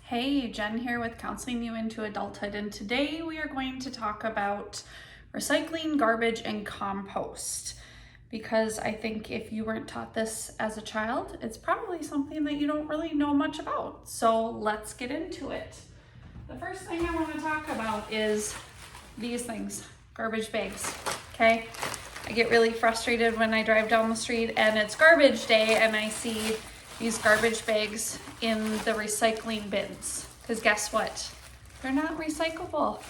Hey, Jen here with Counseling You into Adulthood, and today we are going to talk about recycling, garbage, and compost. Because I think if you weren't taught this as a child, it's probably something that you don't really know much about. So let's get into it. The first thing I want to talk about is these things, garbage bags, okay? I get really frustrated when I drive down the street and it's garbage day and I see these garbage bags in the recycling bins. Because guess what? They're not recyclable.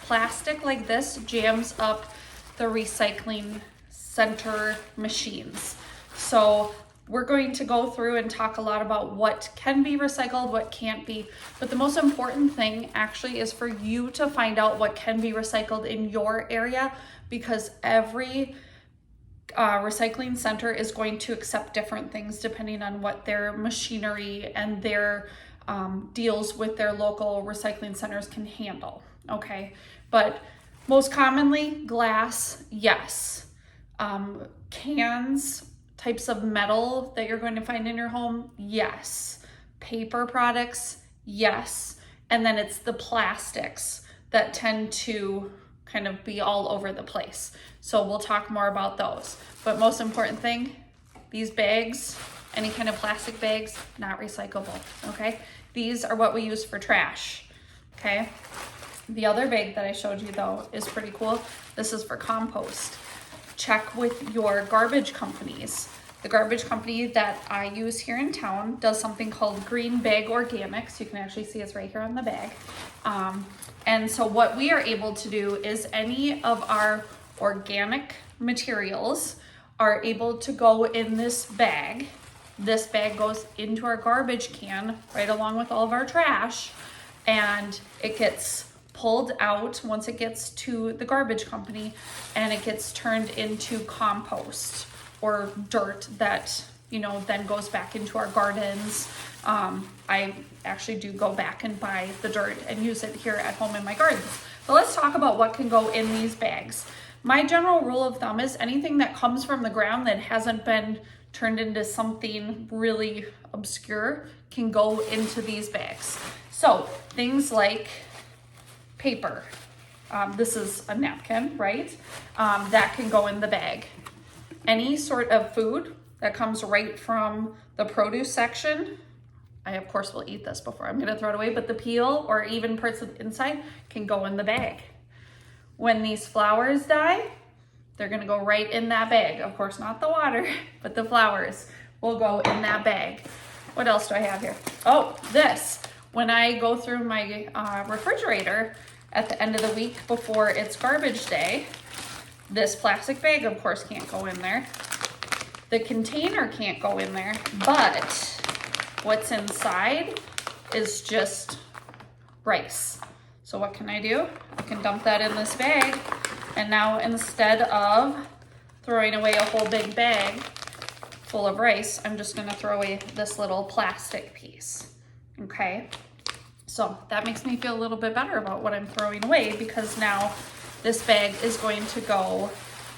Plastic like this jams up the recycling center machines. So we're going to go through and talk a lot about what can be recycled, what can't be. But the most important thing actually is for you to find out what can be recycled in your area, because every recycling center is going to accept different things depending on what their machinery and their deals with their local recycling centers can handle, okay? But most commonly, glass, yes. Cans, types of metal that you're going to find in your home, yes. Paper products, yes. And then it's the plastics that tend to kind of be all over the place. So we'll talk more about those. But most important thing, these bags, any kind of plastic bags, not recyclable, okay? These are what we use for trash, okay? The other bag that I showed you though is pretty cool. This is for compost. Check with your garbage companies. The garbage company that I use here in town does something called Green Bag Organics. You can actually see it's right here on the bag. And so what we are able to do is any of our organic materials are able to go in this bag. This bag goes into our garbage can right along with all of our trash, and it gets pulled out once it gets to the garbage company, and it gets turned into compost or dirt that, you know, then goes back into our gardens. I actually do go back and buy the dirt and use it here at home in my gardens. But let's talk about what can go in these bags. My general rule of thumb is anything that comes from the ground that hasn't been turned into something really obscure can go into these bags. So things like paper. This is a napkin, right? That can go in the bag. Any sort of food that comes right from the produce section, I of course will eat this before I'm gonna throw it away, but the peel or even parts of the inside can go in the bag. When these flowers die, they're gonna go right in that bag. Of course, not the water, but the flowers will go in that bag. What else do I have here? Oh, this. When I go through my refrigerator at the end of the week before it's garbage day, this plastic bag, of course, can't go in there. The container can't go in there, but what's inside is just rice. So what can I do? I can dump that in this bag, and now instead of throwing away a whole big bag full of rice, I'm just gonna throw away this little plastic piece, okay? So that makes me feel a little bit better about what I'm throwing away, because now this bag is going to go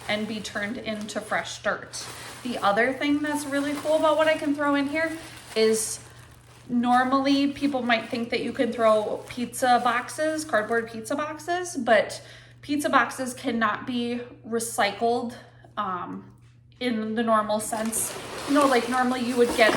and be turned into fresh dirt. The other thing that's really cool about what I can throw in here is normally people might think that you can throw pizza boxes, cardboard pizza boxes, but pizza boxes cannot be recycled in the normal sense. You know, like normally you would get,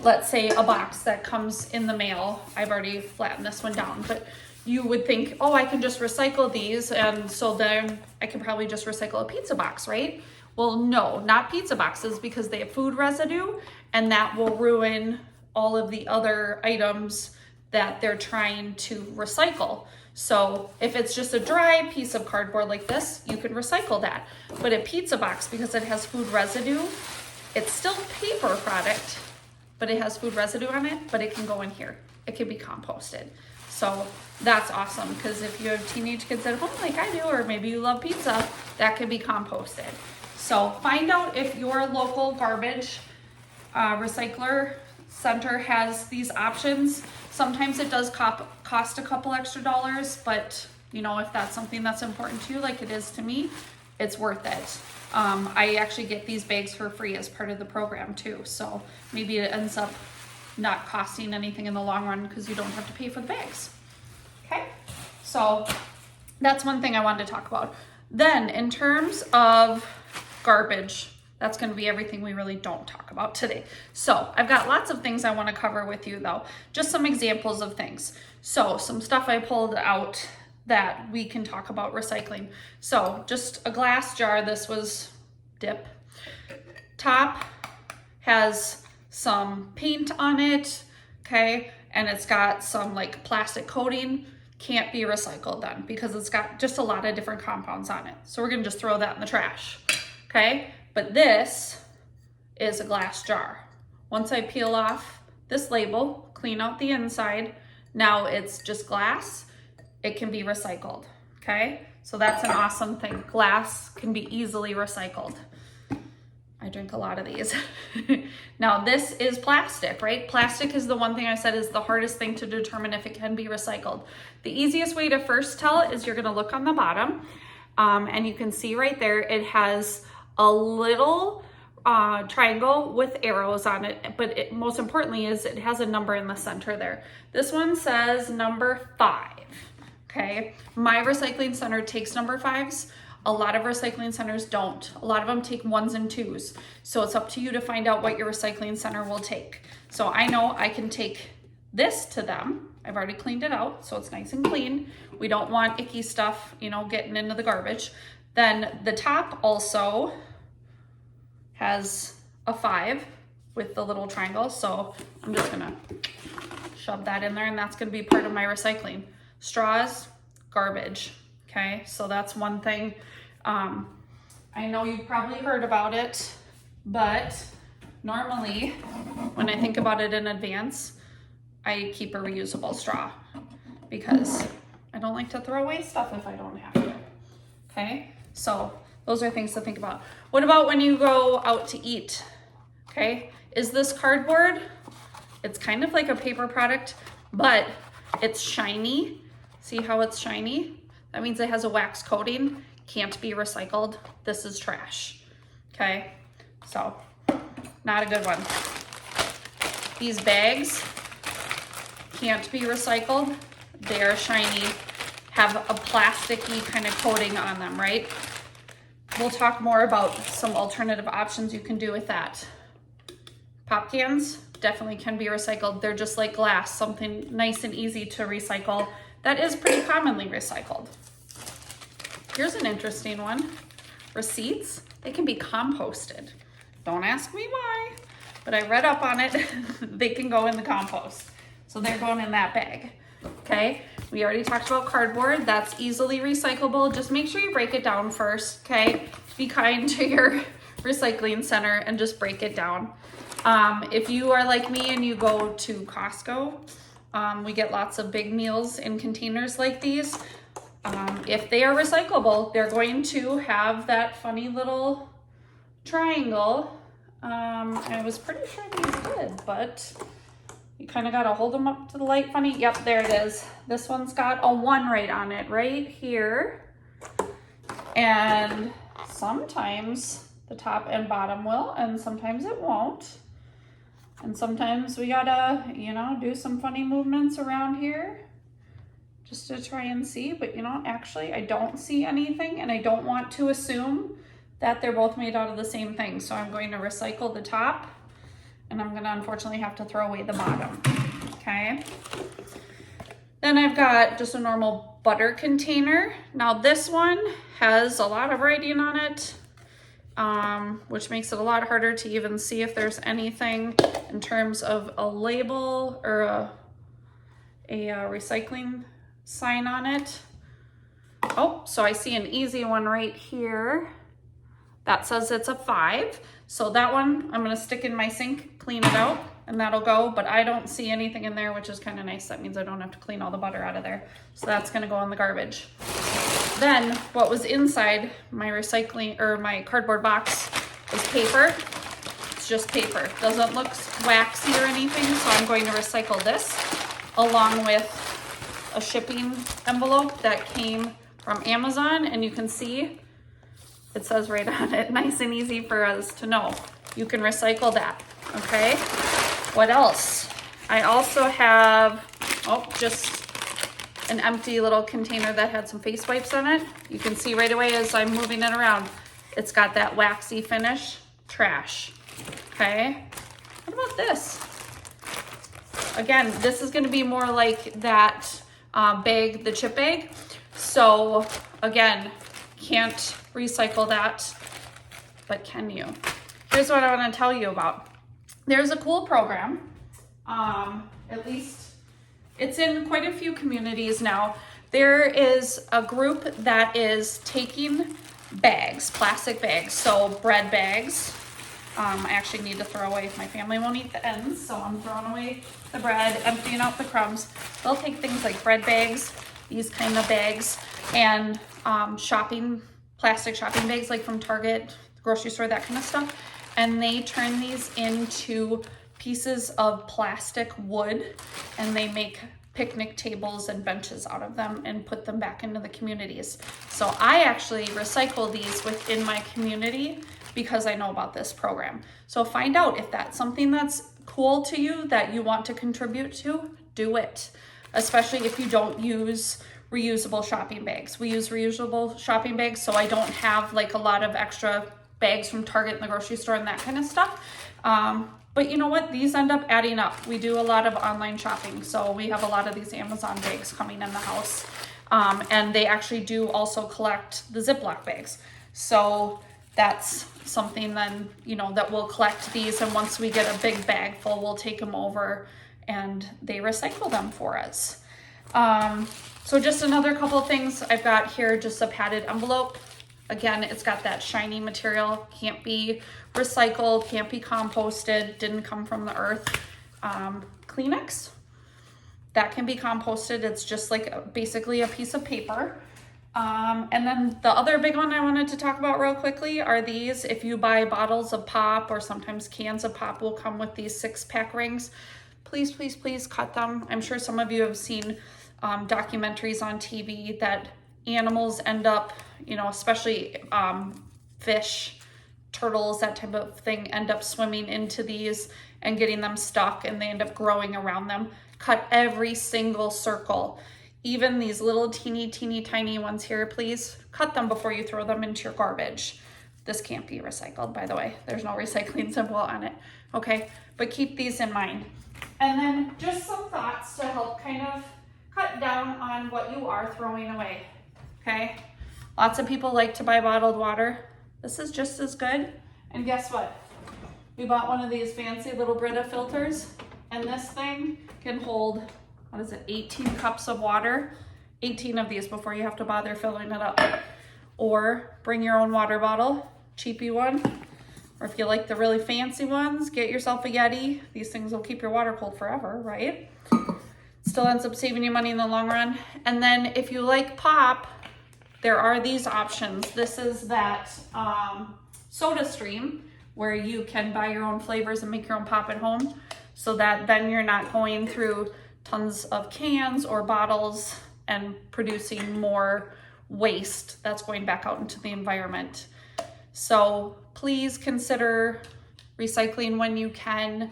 let's say, a box that comes in the mail. I've already flattened this one down, but you would think, oh, I can just recycle these, and so then I can probably just recycle a pizza box, right? Well, no, not pizza boxes, because they have food residue, and that will ruin all of the other items that they're trying to recycle. So if it's just a dry piece of cardboard like this, you can recycle that. But a pizza box, because it has food residue, it's still a paper product, but it has food residue on it, but it can go in here. It can be composted. So that's awesome, because if you have teenage kids at home like I do, or maybe you love pizza, that can be composted. So find out if your local garbage recycler center has these options. Sometimes it does cost a couple extra dollars, but you know, if that's something that's important to you, like it is to me, it's worth it. I actually get these bags for free as part of the program too, so maybe it ends up not costing anything in the long run because you don't have to pay for the bags. Okay, so that's one thing I wanted to talk about. Then in terms of garbage, that's going to be everything we really don't talk about today. So I've got lots of things I want to cover with you though, just some examples of things. So some stuff I pulled out that we can talk about recycling. So just a glass jar, this was dip. Top has some paint on it, okay? And it's got some like plastic coating, can't be recycled then because it's got just a lot of different compounds on it. So we're gonna just throw that in the trash, okay? But this is a glass jar. Once I peel off this label, clean out the inside, now it's just glass, it can be recycled, okay? So that's an awesome thing. Glass can be easily recycled. I drink a lot of these. Now this is plastic, right? Plastic is the one thing I said is the hardest thing to determine if it can be recycled. The easiest way to first tell is you're gonna look on the bottom and you can see right there, it has a little triangle with arrows on it, but most importantly is it has a number in the center there. This one says number 5, okay? My recycling center takes number 5s. A lot of recycling centers don't. A lot of them take 1s and 2s. So it's up to you to find out what your recycling center will take. So I know I can take this to them. I've already cleaned it out, so it's nice and clean. We don't want icky stuff, you know, getting into the garbage. Then the top also has a 5 with the little triangle. So I'm just gonna shove that in there and that's gonna be part of my recycling. Straws, garbage, okay? So that's one thing. I know you've probably heard about it, but normally when I think about it in advance, I keep a reusable straw because I don't like to throw away stuff if I don't have to, okay? So those are things to think about. What about when you go out to eat, okay? Is this cardboard? It's kind of like a paper product, but it's shiny. See how it's shiny? That means it has a wax coating, can't be recycled. This is trash, okay? So, not a good one. These bags can't be recycled. They are shiny, have a plasticky kind of coating on them, right? We'll talk more about some alternative options you can do with that. Pop cans definitely can be recycled. They're just like glass, something nice and easy to recycle. That is pretty commonly recycled. Here's an interesting one. Receipts, they can be composted. Don't ask me why, but I read up on it. They can go in the compost. So they're going in that bag, okay? We already talked about cardboard. That's easily recyclable. Just make sure you break it down first, okay? Be kind to your recycling center and just break it down. If you are like me and you go to Costco, we get lots of big meals in containers like these. If they are recyclable, they're going to have that funny little triangle. I was pretty sure these did, but you kind of got to hold them up to the light funny. Yep, there it is. This one's got a 1 right on it, right here. And sometimes the top and bottom will, and sometimes it won't. And sometimes we gotta, you know, do some funny movements around here just to try and see. But you know, actually I don't see anything and I don't want to assume that they're both made out of the same thing. So I'm going to recycle the top and I'm gonna unfortunately have to throw away the bottom, okay? Then I've got just a normal butter container. Now this one has a lot of writing on it, which makes it a lot harder to even see if there's anything in terms of a label or a recycling sign on it. Oh, so I see an easy one right here. That says it's a 5. So that one I'm gonna stick in my sink, clean it out, and that'll go, but I don't see anything in there, which is kind of nice. That means I don't have to clean all the butter out of there. So that's gonna go in the garbage. Then what was inside my recycling or my cardboard box was paper. It's just paper. Doesn't look waxy or anything, so I'm going to recycle this along with a shipping envelope that came from Amazon, and you can see it says right on it, nice and easy for us to know. You can recycle that, okay? What else? I also have, just an empty little container that had some face wipes on it. You can see right away as I'm moving it around, it's got that waxy finish. Trash. Okay. What about this? Again, this is going to be more like that bag, the chip bag. So again, can't recycle that, but can you? Here's what I want to tell you about. There's a cool program. At least it's in quite a few communities now. There is a group that is taking bags, plastic bags, so bread bags. I actually need to throw away. My family won't eat the ends, so I'm throwing away the bread, emptying out the crumbs. They'll take things like bread bags, these kind of bags, and plastic shopping bags like from Target, grocery store, that kind of stuff. And they turn these into pieces of plastic wood, and they make picnic tables and benches out of them and put them back into the communities. So I actually recycle these within my community because I know about this program. So find out if that's something that's cool to you that you want to contribute to, do it. Especially if you don't use reusable shopping bags. We use reusable shopping bags, so I don't have like a lot of extra bags from Target and the grocery store and that kind of stuff. But you know what? These end up adding up. We do a lot of online shopping, so we have a lot of these Amazon bags coming in the house. And they actually do also collect the Ziploc bags. So that's something then, that we'll collect these, and once we get a big bag full, we'll take them over and they recycle them for us. So just another couple of things I've got here, just a padded envelope. Again, it's got that shiny material, can't be recycled, can't be composted, didn't come from the earth. Kleenex, that can be composted. It's just like basically a piece of paper. And then the other big one I wanted to talk about real quickly are these. If you buy bottles of pop, or sometimes cans of pop will come with these 6-pack rings, please, please, please cut them. I'm sure some of you have seen documentaries on TV that animals end up, especially fish, turtles, that type of thing, end up swimming into these and getting them stuck, and they end up growing around them. Cut every single circle. Even these little teeny tiny ones here, please cut them before you throw them into your garbage. This can't be recycled, by the way. There's no recycling symbol on it, okay? But keep these in mind. And then just some thoughts to help kind of cut down on what you are throwing away, okay? Lots of people like to buy bottled water. This is just as good. And guess what? We bought one of these fancy little Brita filters, and this thing can hold, 18 cups of water. 18 of these before you have to bother filling it up. Or bring your own water bottle, cheapy one. Or if you like the really fancy ones, get yourself a Yeti. These things will keep your water cold forever, right? Still ends up saving you money in the long run. And then if you like pop, there are these options. This is that Soda Stream, where you can buy your own flavors and make your own pop at home, so that then you're not going through tons of cans or bottles and producing more waste that's going back out into the environment. So please consider recycling when you can,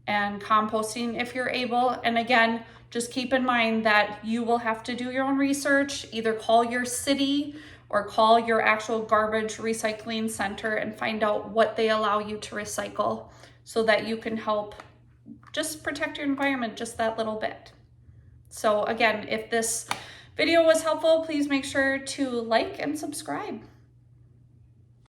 and composting if you're able. And again, just keep in mind that you will have to do your own research. Either call your city or call your actual garbage recycling center and find out what they allow you to recycle, so that you can help just protect your environment just that little bit. So again, if this video was helpful, please make sure to like and subscribe.